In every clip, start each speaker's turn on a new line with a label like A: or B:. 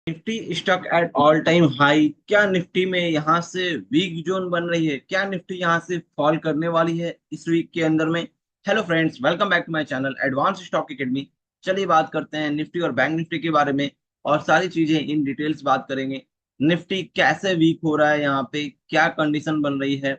A: Nifty stock at all time high. क्या Nifty में यहाँ से वीक जोन बन रही है? क्या निफ्टी यहाँ से फॉल करने वाली है इस वीक के अंदर में? Hello friends, welcome back to my channel advance stock academy. चलिए बात करते हैं निफ्टी और बैंक निफ्टी के बारे में और सारी चीजें इन डिटेल्स बात करेंगे। निफ्टी कैसे वीक हो रहा है, यहाँ पे क्या कंडीशन बन रही है,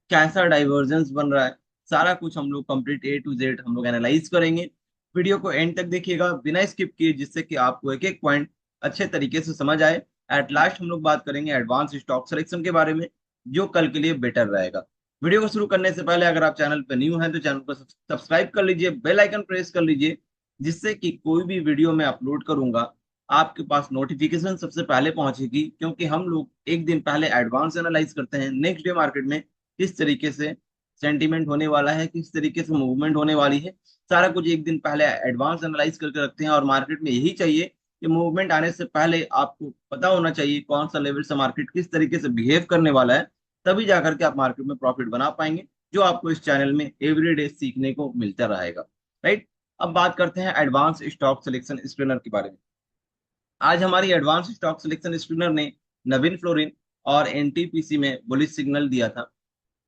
A: कैसा डाइवर्जेंस बन रहा है, सारा कुछ हम लोग कंप्लीट ए टू जेड हम लोग एनालाइज करेंगे। वीडियो को एंड तक देखिएगा बिना स्किप किए, जिससे कि आपको एक एक पॉइंट अच्छे तरीके से समझ आए। एट लास्ट हम लोग बात करेंगे एडवांस स्टॉक सिलेक्शन के बारे में, जो कल के लिए बेटर रहेगा। वीडियो को शुरू करने से पहले अगर आप चैनल पर न्यू हैं तो चैनल को सब्सक्राइब कर लीजिए, बेल आइकन प्रेस कर लीजिए, जिससे कि कोई भी वीडियो मैं अपलोड करूंगा आपके पास नोटिफिकेशन सबसे पहले पहुंचेगी। क्योंकि हम लोग एक दिन पहले एडवांस एनालाइज करते हैं नेक्स्ट डे मार्केट में किस तरीके से सेंटीमेंट होने वाला है, किस तरीके से मूवमेंट होने वाली है, सारा कुछ एक दिन पहले एडवांस एनालाइज करके रखते हैं। और मार्केट में यही चाहिए कि मूवमेंट आने से पहले आपको पता होना चाहिए कौन सा लेवल से मार्केट किस तरीके से बिहेव करने वाला है, तभी जाकर के आप मार्केट में प्रॉफिट बना पाएंगे, जो आपको इस चैनल में एवरीडे सीखने को मिलता रहेगा। राइट। अब बात करते हैं एडवांस स्टॉक सिलेक्शन स्क्रीनर के बारे में। आज हमारी एडवांस स्टॉक सिलेक्शन स्क्रीनर ने नवीन फ्लोरिन और एनटीपीसी में बुलिश सिग्नल दिया था।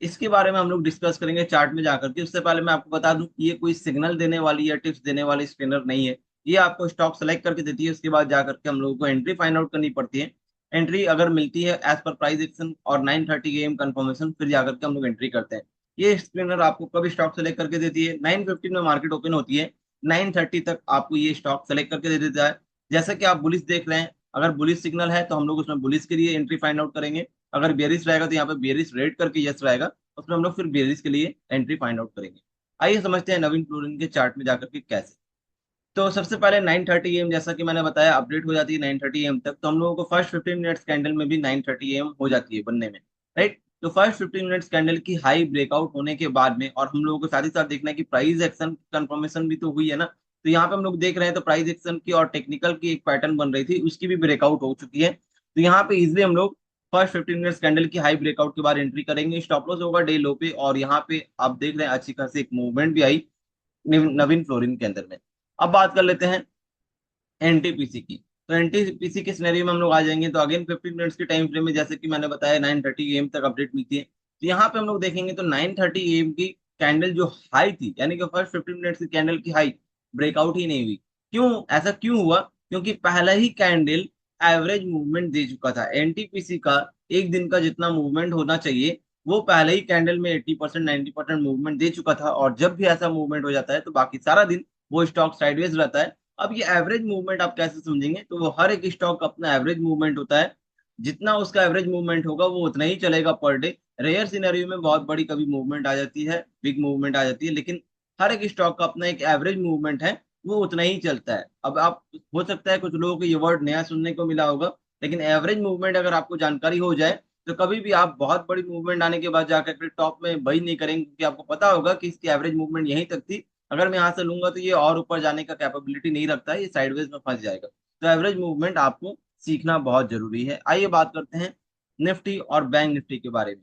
A: इसके बारे में हम लोग डिस्कस करेंगे चार्ट में जाकर के। उससे पहले मैं आपको बता दूं कि ये कोई सिग्नल देने वाली या टिप्स देने वाली स्क्रीनर नहीं है। ये आपको स्टॉक सेलेक्ट करके देती है, उसके बाद जाकर के हम लोगों को एंट्री फाइंड आउट करनी पड़ती है। एंट्री अगर मिलती है एज पर प्राइस एक्शन और 9:30 AM कंफर्मेशन, फिर जाकर के हम लोग एंट्री करते हैं। ये स्क्रीनर आपको कब स्टॉक सेलेक्ट करके देती है? 9:15 में मार्केट ओपन होती है, 9:30 तक आपको ये स्टॉक सेलेक्ट करके दे देता है। जैसा कि आप बुलिश देख रहे हैं, अगर बुलिश सिग्नल है तो हम लोग उसमें बुलिश के लिए एंट्री फाइंड आउट करेंगे। अगर बेरिश रहेगा तो यहाँ पे बेरिश रेड करके यस रहेगा, उसमें हम लोग फिर बेरिश के लिए एंट्री फाइंड आउट करेंगे। आइए समझते हैं नवीन फ्लोरिन के चार्ट में जाकर के कैसे। तो सबसे पहले 9:30 AM, जैसा कि मैंने बताया, अपडेट हो जाती है 9:30 AM तक। तो हम लोगों को फर्स्ट 15 मिनट्स कैंडल में भी 9:30 AM हो जाती है बनने में। राइट। तो फर्स्ट 15 मिनट्स कैंडल की हाई ब्रेकआउट होने के बाद में, और हम लोगों को साथ ही साथ देखना है कि प्राइस एक्शन कंफर्मेशन भी तो हुई है ना। तो यहाँ पे हम लोग देख रहे हैं तो प्राइस एक्शन की और टेक्निकल की एक पैटर्न बन रही थी, उसकी भी ब्रेकआउट हो चुकी है। तो यहाँ पे इजिली हम लोग फर्स्ट 15 मिनट्स कैंडल की हाई ब्रेकआउट के बाद एंट्री करेंगे। स्टॉप लॉस होगा डे लो पे, और यहाँ पे आप देख रहे हैं अच्छी खासी एक मूवमेंट भी आई नवीन फ्लोरिन के अंदर में। अब बात कर लेते हैं एनटीपीसी की। तो एनटीपीसी के सिनेरियो में हम लोग आ जाएंगे तो अगेन 15 मिनट्स के टाइम फ्रेम में, जैसे कि मैंने बताया, 9:30 AM तक अपडेट मिलती है। तो यहाँ पे हम लोग देखेंगे तो 9:30 AM की कैंडल जो हाई थी, यानी कि फर्स्ट 15 मिनट्स की कैंडल की हाई ब्रेकआउट ही नहीं हुई। क्यों? ऐसा क्यों हुआ? क्योंकि पहला ही कैंडल एवरेज मूवमेंट दे चुका था। एनटीपीसी का एक दिन का जितना मूवमेंट होना चाहिए, वो पहले ही कैंडल में 80% 90% मूवमेंट दे चुका था। और जब भी ऐसा मूवमेंट हो जाता है तो बाकी सारा दिन वो स्टॉक साइडवेज रहता है। अब ये एवरेज मूवमेंट आप कैसे समझेंगे? तो वो हर एक स्टॉक का अपना एवरेज मूवमेंट होता है, जितना उसका एवरेज मूवमेंट होगा वो उतना ही चलेगा पर डे। रेयर सिनेरियो में बहुत बड़ी कभी मूवमेंट आ जाती है, बिग मूवमेंट आ जाती है, लेकिन हर एक स्टॉक का अपना एक एवरेज मूवमेंट है, वो उतना ही चलता है। अब आप, हो सकता है कुछ लोगों को ये वर्ड नया सुनने को मिला होगा, लेकिन एवरेज मूवमेंट अगर आपको जानकारी हो जाए तो कभी भी आप बहुत बड़ी मूवमेंट आने के बाद जाकर के टॉप में बाई नहीं करेंगे, क्योंकि आपको पता होगा कि इसकी एवरेज मूवमेंट यहीं तक थी। अगर मैं यहाँ से लूंगा तो ये और ऊपर जाने का कैपेबिलिटी नहीं रखता है, ये साइडवेज में फंस जाएगा। तो एवरेज मूवमेंट आपको सीखना बहुत जरूरी है। आइए बात करते हैं निफ्टी और बैंक निफ्टी के बारे में।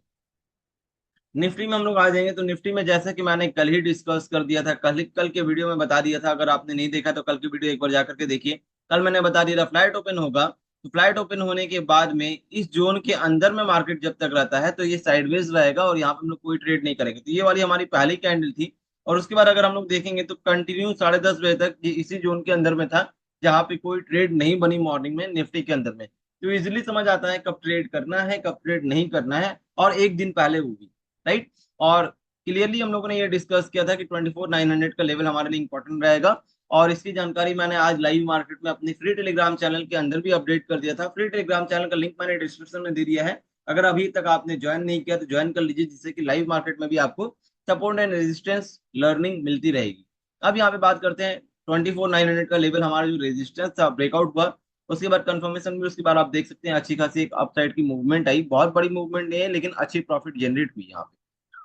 A: निफ्टी में हम लोग आ जाएंगे तो निफ्टी में जैसा कि मैंने कल ही डिस्कस कर दिया था, कल के वीडियो में बता दिया था। अगर आपने नहीं देखा तो कल की वीडियो एक बार जाकर के देखिए। कल मैंने बता दिया था फ्लाइट ओपन होगा, तो फ्लाइट ओपन होने के बाद में इस जोन के अंदर में मार्केट जब तक रहता है तो ये साइडवेज रहेगा, और यहाँ पे हम लोग कोई ट्रेड नहीं करेंगे। तो ये वाली हमारी पहली कैंडल थी। और उसके बाद अगर हम लोग देखेंगे तो कंटिन्यू 10:30 बजे तक ये इसी जोन के अंदर में था, जहाँ पे कोई ट्रेड नहीं बनी मॉर्निंग में निफ्टी के अंदर में। तो इजिली समझ आता है कब ट्रेड करना है, कब ट्रेड नहीं करना है, और एक दिन पहले होगी। राइट। और क्लियरली हम लोगों ने ये डिस्कस किया था कि 24,900 का लेवल हमारे लिए इंपॉर्टेंट रहेगा। और इसकी जानकारी मैंने आज लाइव मार्केट में अपनी फ्री टेलीग्राम चैनल के अंदर भी अपडेट कर दिया था। फ्री टेलीग्राम चैनल का लिंक मैंने डिस्क्रिप्शन में दे दिया है। अगर अभी तक आपने ज्वाइन नहीं किया तो ज्वाइन कर लीजिए, जिससे कि लाइव मार्केट में भी आपको सपोर्ट एंड रेजिस्टेंस लर्निंग मिलती रहेगी। अब यहाँ पे बात करते हैं 24,900 का लेवल, हमारा जो रेजिस्टेंस था ब्रेकआउट हुआ। उसके बाद कंफर्मेशन भी, उसके बाद आप देख सकते हैं अच्छी खासी एक अपसाइड की मूवमेंट आई। बहुत बड़ी मूवमेंट नहीं है, लेकिन अच्छी प्रॉफिट जनरेट हुई यहाँ पे।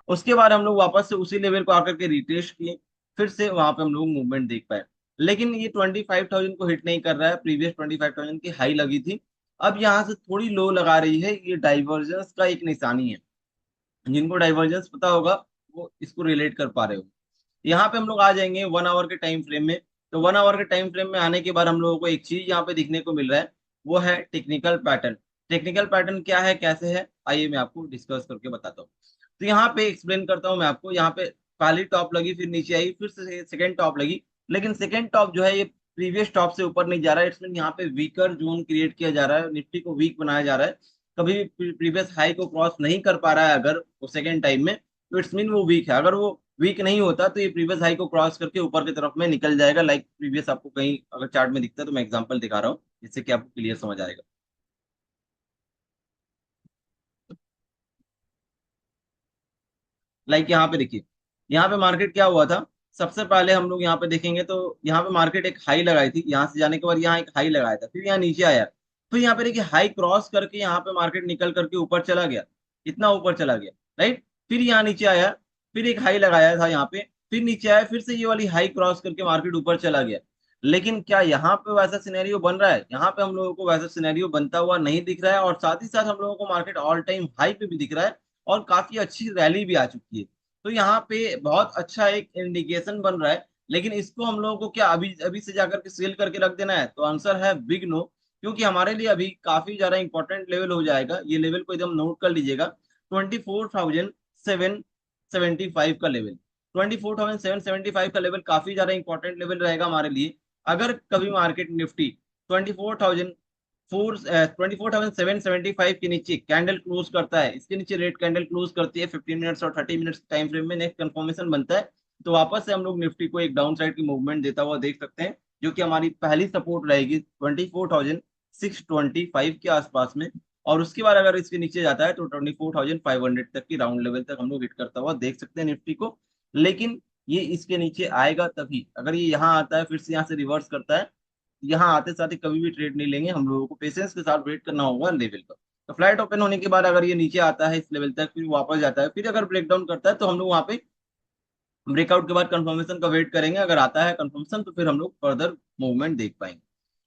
A: उसके बाद हम लोग वापस से उसी लेवल को आकर के रिटेस्ट किए, फिर से वहां पे हम लोग मूवमेंट देख पाए। लेकिन ये 25,000 को हिट नहीं कर रहा है, प्रीवियस 25,000 की हाई लगी थी। अब यहाँ से थोड़ी लो लगा रही है, ये डाइवर्जेंस का एक निशानी है। जिनको डाइवर्जेंस पता होगा वो इसको रिलेट कर पा रहे हो। यहाँ पे हम लोग आ जाएंगे 1 आवर के टाइम फ्रेम में। तो 1 आवर के टाइम फ्रेम में आने के बाद हम लोगों को एक चीज यहाँ पे दिखने को मिल रहा है वो है टेक्निकल पैटर्न। टेक्निकल पैटर्न क्या है, कैसे है, आइए मैं आपको डिस्कस करके बताता हूँ। तो यहाँ पे एक्सप्लेन करता हूँ मैं आपको। यहाँ पे पहली टॉप लगी, फिर नीचे आई, फिर से सेकंड टॉप लगी, लेकिन सेकंड टॉप जो है ये प्रीवियस टॉप से ऊपर नहीं जा रहा है। इसमें यहाँ पे वीकर जोन क्रिएट किया जा रहा है, निफ्टी को वीक बनाया जा रहा है। कभी भी प्रीवियस हाई को क्रॉस नहीं कर पा रहा है अगर वो सेकंड टाइम में, तो इट्स मीन वो वीक है। अगर वो वीक नहीं होता तो ये प्रीवियस हाई को क्रॉस करके ऊपर की तरफ में निकल जाएगा। लाइक प्रीवियस आपको कहीं अगर चार्ट में दिखता है तो मैं एग्जांपल दिखा रहा हूँ, जिससे कि आपको क्लियर समझ आएगा। लाइक यहाँ पे देखिए, यहाँ पे मार्केट क्या हुआ था। सबसे पहले हम लोग यहाँ पे देखेंगे तो यहाँ पे मार्केट एक हाई लगाई थी, यहाँ से जाने के बाद यहाँ एक हाई लगाया था, फिर यहाँ नीचे आया, फिर यहाँ पे देखिए हाई क्रॉस करके यहाँ पे मार्केट निकल करके ऊपर चला गया, इतना ऊपर चला गया, राइट। फिर यहाँ नीचे आया, फिर एक हाई लगाया था यहाँ पे, फिर नीचे आया, फिर से ये वाली हाई क्रॉस करके मार्केट ऊपर चला गया। लेकिन क्या यहाँ पे वैसा सिनेरियो बन रहा है? यहाँ पे हम लोगों को वैसा सिनेरियो बनता हुआ नहीं दिख रहा है, और साथ ही साथ हम लोगों को मार्केट ऑल टाइम हाई पे भी दिख रहा है, और काफी अच्छी रैली भी आ चुकी है। तो यहाँ पे बहुत अच्छा एक इंडिकेशन बन रहा है। लेकिन इसको हम लोगों को क्या अभी अभी से जाकर के सेल करके रख देना है? तो आंसर है बिग नो। क्योंकि हमारे लिए अभी काफी ज्यादा इंपॉर्टेंट लेवल हो जाएगा, ये लेवल को एकदम नोट कर लीजिएगा। 24,775 का लेवल, 24,775 का लेवल काफी ज्यादा इंपॉर्टेंट लेवल रहेगा हमारे लिए। अगर कभी मार्केट निफ्टी 24,775 के नीचे कैंडल क्लोज करता है, इसके नीचे रेड कैंडल क्लोज करती है 15 मिनट्स और 30 मिनट्स टाइम फ्रेम में, नेक्स्ट कंफर्मेशन बनता है, तो वापस से हम लोग निफ्टी को एक डाउन साइड की मूवमेंट देता हुआ देख सकते हैं, जो कि हमारी पहली सपोर्ट रहेगी 24,625 के आसपास में। और उसके बाद अगर इसके नीचे जाता है तो 24,500 तक की राउंड लेवल तक हम लोग हिट करता हुआ देख सकते हैं निफ्टी को। लेकिन ये इसके नीचे आएगा तभी, अगर ये यहाँ आता है फिर से यहाँ से रिवर्स करता है, यहाँ आते साथ ही कभी भी ट्रेड नहीं लेंगे, हम लोगों को पेशेंस के साथ वेट करना होगा लेवल का। तो फ्लाइट ओपन होने के बाद अगर ये नीचे आता है इस लेवल तक, फिर वापस जाता है, फिर अगर ब्रेकडाउन करता है तो हम लोग वहां पे ब्रेकआउट के बाद कंफर्मेशन का वेट करेंगे। अगर आता है कंफर्मेशन तो फिर हम लोग फर्दर मूवमेंट देख पाएंगे।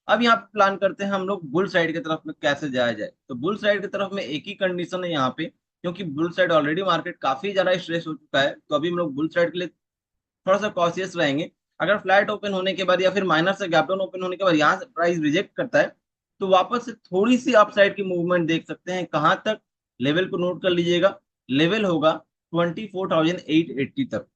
A: अब यहाँ पे प्लान करते हैं हम लोग बुल साइड की तरफ में कैसे जाया जाए। तो बुल साइड की तरफ में एक ही कंडीशन है यहाँ पे, क्योंकि बुल साइड ऑलरेडी मार्केट काफी ज्यादा स्ट्रेस हो चुका है, तो अभी हम लोग बुल साइड के लिए थोड़ा सा कॉशियस रहेंगे। अगर फ्लैट ओपन होने के बाद या फिर माइनर से गैप डाउन ओपन होने के बाद यहाँ से प्राइस रिजेक्ट करता है, तो वापस से थोड़ी सी अपसाइड की मूवमेंट देख सकते हैं। कहाँ तक? लेवल को नोट कर लीजिएगा, लेवल होगा 24,880 तक।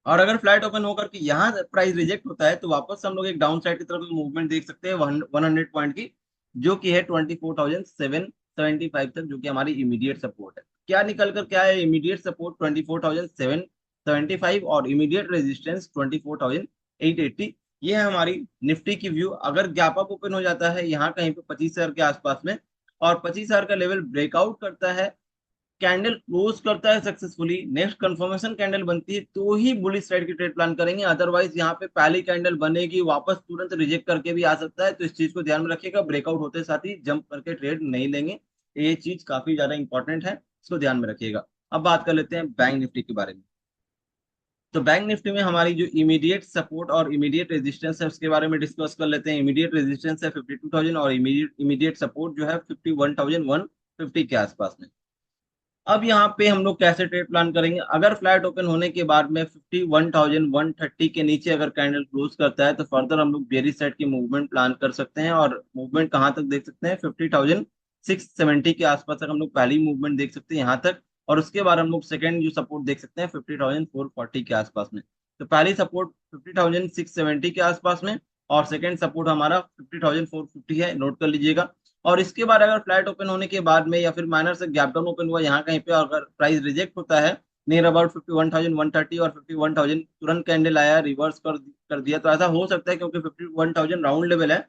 A: और अगर फ्लैट ओपन होकर के यहाँ प्राइस रिजेक्ट होता है तो वापस हम लोग एक डाउन साइड की तरफ मूवमेंट देख सकते हैं 100 पॉइंट की, जो कि है 24,775 तक, जो कि हमारी इमीडिएट सपोर्ट है। क्या निकल कर क्या है? इमीडिएट सपोर्ट 24,775 और इमीडिएट रेजिस्टेंस 24,880। ये है हमारी निफ्टी की व्यू। अगर गैप अप ओपन हो जाता है यहाँ कहीं पे 25,000 के आसपास में, और 25,000 का लेवल ब्रेकआउट करता है, कैंडल क्लोज करता है सक्सेसफुली, नेक्स्ट कंफर्मेशन कैंडल बनती है, तो ही बुलिश साइड की ट्रेड प्लान करेंगे। अदरवाइज यहाँ पे पहली कैंडल बनेगी, वापस तुरंत रिजेक्ट करके भी आ सकता है, तो इस चीज को ध्यान में रखिएगा। ब्रेकआउट होते साथ ही जंप करके ट्रेड नहीं लेंगे, ये चीज काफी ज्यादा इंपॉर्टेंट है, इसको ध्यान में रखिएगा। अब बात कर लेते हैं बैंक निफ्टी के बारे में। तो बैंक निफ्टी में हमारी जो इमीडिएट सपोर्ट और इमीडिएट रेजिस्टेंस है उसके बारे में डिस्कस कर लेते हैं। इमीडिएट रेजिस्टेंस है 52,000 और इमीडिएट इमीडिएट सपोर्ट जो है 51,150 के आसपास में। अब यहाँ पे हम लोग कैसे ट्रेड प्लान करेंगे? अगर फ्लैट ओपन होने के बाद में 51,130 के नीचे अगर कैंडल क्लोज करता है तो फर्दर हम लोग बेरिश साइड की मूवमेंट प्लान कर सकते हैं, और मूवमेंट कहाँ तक देख सकते हैं? 50,670 के आसपास तक हम लोग पहली मूवमेंट देख सकते हैं यहाँ तक। और उसके बाद हम लोग सेकंड जो सपोर्ट देख सकते हैं 50,440 के आसपास में। तो पहली सपोर्ट 50,670 के आसपास में, और सेकंड सपोर्ट हमारा 50,450 है, नोट कर लीजिएगा। और इसके बाद अगर फ्लैट ओपन होने के बाद में या फिर माइनर से गैप डाउन ओपन हुआ यहाँ कहीं पे, अगर प्राइस रिजेक्ट होता है नियर अबाउट 51,130 और 51,000, तुरंत कैंडल आया रिवर्स कर दिया, तो ऐसा हो सकता है क्योंकि 51,000 राउंड लेवल है,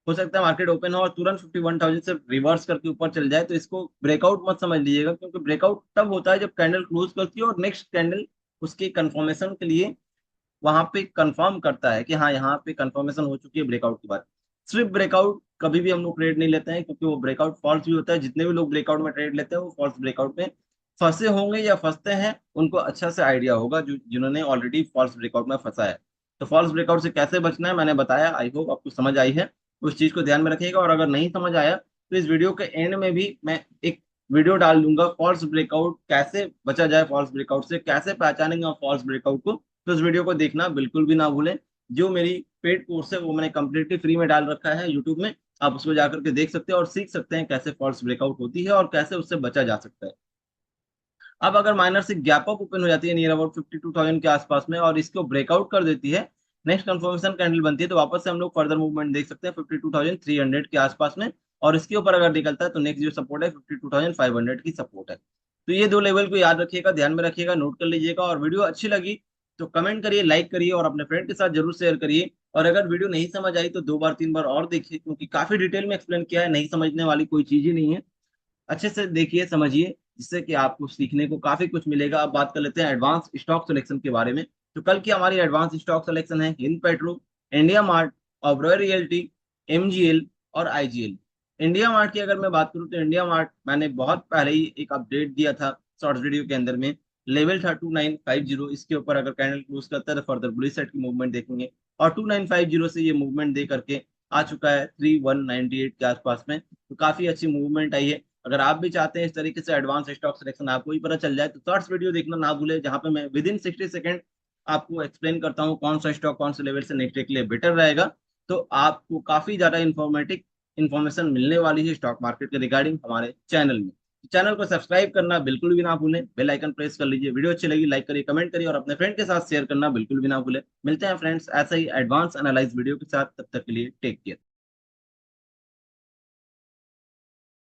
A: हो सकता है मार्केट ओपन हो और तुरंत 51,000 से रिवर्स करके ऊपर चल जाए। तो इसको ब्रेकआउट मत समझ लीजिएगा, क्योंकि ब्रेकआउट तब होता है जब कैंडल क्लोज करती है और नेक्स्ट कैंडल उसके कंफर्मेशन के लिए वहां पे कंफर्म करता है कि हाँ यहाँ पे कंफर्मेशन हो चुकी है ब्रेकआउट के बाद। सिर्फ ब्रेकआउट कभी भी हम लोग ट्रेड नहीं लेते हैं, क्योंकि वो ब्रेकआउट फॉल्स भी होता है। जितने भी लोग ब्रेकआउट में ट्रेड लेते हैं वो फॉल्स ब्रेकआउट में फंसे होंगे या फंसते हैं, उनको अच्छा से आइडिया होगा, जो जिन्होंने ऑलरेडी फॉल्स ब्रेकआउट में फंसा है। तो फॉल्स ब्रेकआउट से कैसे बचना है मैंने बताया, आई होप आपको समझ आई है। उस चीज को ध्यान में रखिएगा, और अगर नहीं समझ आया तो इस वीडियो के एंड में भी मैं एक वीडियो डाल दूंगा, फॉल्स ब्रेकआउट कैसे बचा जाए, फॉल्स ब्रेकआउट से कैसे पहचानेंगे फॉल्स ब्रेकआउट को। तो इस वीडियो को देखना बिल्कुल भी ना भूलें। जो मेरी पेड कोर्स है वो मैंने कम्प्लीटली फ्री में डाल रखा है यूट्यूब में, आप उसको जाकर के देख सकते हैं और सीख सकते हैं कैसे फॉल्स ब्रेकआउट होती है और कैसे उससे बचा जा सकता है। अब अगर माइनर से गैप अप ओपन हो जाती है नियर अबाउट 52,000 के आसपास में और इसको ब्रेकआउट कर देती है, नेक्स्ट कंफर्मेशन कैंडल बनती है, तो वापस से हम लोग फर्दर मूवमेंट देख सकते हैं 52,300 के आसपास में। और इसके ऊपर अगर निकलता है तो नेक्स्ट जो सपोर्ट है 52,500 की सपोर्ट है। तो ये दो लेवल को याद रखिएगा, ध्यान में रखिएगा, नोट कर लीजिएगा। और वीडियो अच्छी लगी तो कमेंट करिए, लाइक करिए और अपने फ्रेंड के साथ जरूर शेयर करिए। और अगर वीडियो नहीं समझ आई तो 2 बार 3 बार और देखिए, क्योंकि काफी डिटेल में एक्सप्लेन किया है, नहीं समझने वाली कोई चीज ही नहीं है। अच्छे से देखिए, समझिए, जिससे कि आपको सीखने को काफी कुछ मिलेगा। अब बात कर लेते हैं एडवांस स्टॉक सिलेक्शन के बारे में। तो कल की हमारी एडवांस स्टॉक सिलेक्शन है Hind petro, India mart, Oberoi realty, MGL और आईजीएल। इंडिया मार्ट की अगर मैं बात करूं तो इंडिया मार्ट मैंने बहुत पहले ही एक अपडेट दिया था शॉर्ट्स वीडियो के अंदर में। लेवल था 2950, इसके ऊपर अगर कैंडल क्लोज करता है तो फर्दर बुलिश साइड की मूवमेंट देखेंगे। और 2950 से ये मूवमेंट दे करके आ चुका है 3198 के आसपास में। तो काफी अच्छी मूवमेंट आई है। अगर आप भी चाहते हैं इस तरीके से एडवांस स्टॉक सिलेक्शन आपको ही पता चल जाए तो शॉर्ट्स वीडियो देखना ना भूले, जहां पे मैं विद इन 60 सेकेंड आपको एक्सप्लेन करता हूँ कौन सा स्टॉक कौन से लेवल से नेक्स्ट डे के लिए बेटर रहेगा। तो आपको काफी ज्यादा इंफॉर्मेटिव इन्फॉर्मेशन मिलने वाली है स्टॉक मार्केट के रिगार्डिंग हमारे चैनल में। चैनल को सब्सक्राइब करना बिल्कुल भी ना भूलें, बेल आइकन प्रेस कर लीजिए। वीडियो अच्छी लगी लाइक करिए, कमेंट करिए और अपने फ्रेंड के साथ शेयर करना बिल्कुल भी ना भूलें। मिलते हैं फ्रेंड्स ऐसा ही एडवांस एनालाइज वीडियो के साथ, तब तक के लिए टेक केयर।